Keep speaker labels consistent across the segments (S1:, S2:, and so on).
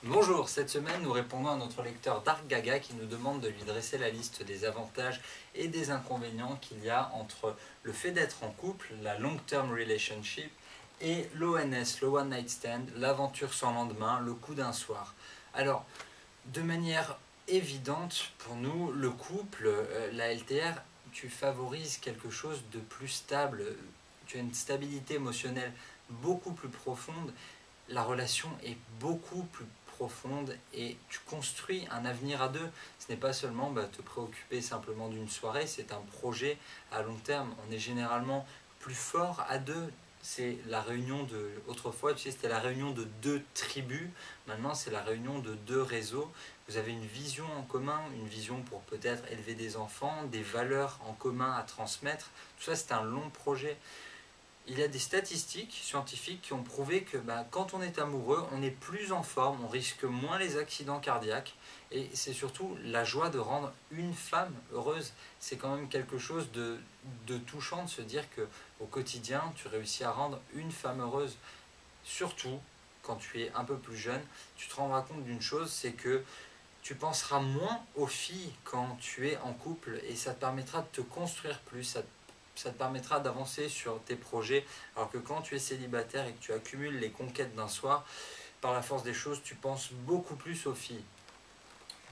S1: Bonjour, cette semaine nous répondons à notre lecteur Dark Gaga qui nous demande de lui dresser la liste des avantages et des inconvénients qu'il y a entre le fait d'être en couple, la long term relationship, et l'ONS, le one night stand, l'aventure sans lendemain, le coup d'un soir. Alors, de manière évidente pour nous, le couple, la LTR, tu favorises quelque chose de plus stable, tu as une stabilité émotionnelle beaucoup plus profonde, la relation est beaucoup plus profonde et tu construis un avenir à deux. Ce n'est pas seulement te préoccuper simplement d'une soirée, c'est un projet à long terme. On est généralement plus fort à deux. C'est la réunion de... Autrefois, tu sais, c'était la réunion de deux tribus. Maintenant, c'est la réunion de deux réseaux. Vous avez une vision en commun, une vision pour peut-être élever des enfants, des valeurs en commun à transmettre. Tout ça, c'est un long projet. Il y a des statistiques scientifiques qui ont prouvé que quand on est amoureux, on est plus en forme, on risque moins les accidents cardiaques et c'est surtout la joie de rendre une femme heureuse. C'est quand même quelque chose de touchant de se dire que au quotidien, tu réussis à rendre une femme heureuse. Surtout quand tu es un peu plus jeune, tu te rendras compte d'une chose, c'est que tu penseras moins aux filles quand tu es en couple et ça te permettra de te construire plus, ça te permettra d'avancer sur tes projets, alors que quand tu es célibataire et que tu accumules les conquêtes d'un soir, par la force des choses, tu penses beaucoup plus aux filles.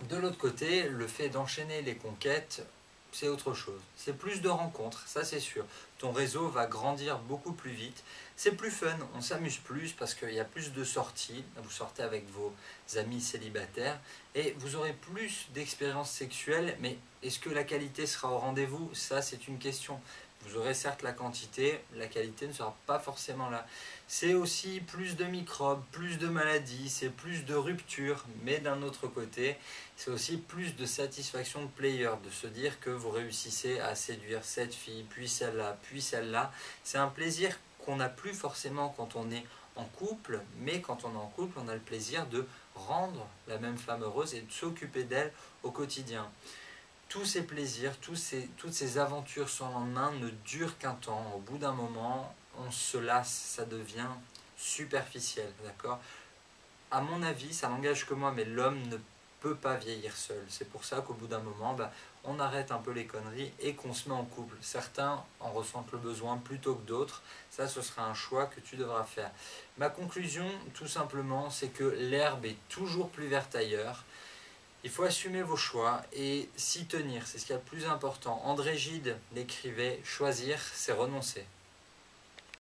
S1: De l'autre côté, le fait d'enchaîner les conquêtes, c'est autre chose. C'est plus de rencontres, ça c'est sûr. Ton réseau va grandir beaucoup plus vite. C'est plus fun, on s'amuse plus parce qu'il y a plus de sorties. Vous sortez avec vos amis célibataires et vous aurez plus d'expériences sexuelles, mais est-ce que la qualité sera au rendez-vous? Ça c'est une question. Vous aurez certes la quantité, la qualité ne sera pas forcément là. C'est aussi plus de microbes, plus de maladies, c'est plus de ruptures, mais d'un autre côté, c'est aussi plus de satisfaction de player, de se dire que vous réussissez à séduire cette fille, puis celle-là, puis celle-là. C'est un plaisir qu'on n'a plus forcément quand on est en couple, mais quand on est en couple, on a le plaisir de rendre la même femme heureuse et de s'occuper d'elle au quotidien. Tous ces plaisirs, toutes ces aventures sans lendemain ne durent qu'un temps. Au bout d'un moment, on se lasse, ça devient superficiel, d'accord? À mon avis, ça n'engage que moi, mais l'homme ne peut pas vieillir seul. C'est pour ça qu'au bout d'un moment, on arrête un peu les conneries et qu'on se met en couple. Certains en ressentent le besoin plutôt que d'autres. Ça, ce sera un choix que tu devras faire. Ma conclusion, tout simplement, c'est que l'herbe est toujours plus verte ailleurs. Il faut assumer vos choix et s'y tenir, c'est ce qu'il y a de plus important. André Gide l'écrivait, choisir, c'est renoncer.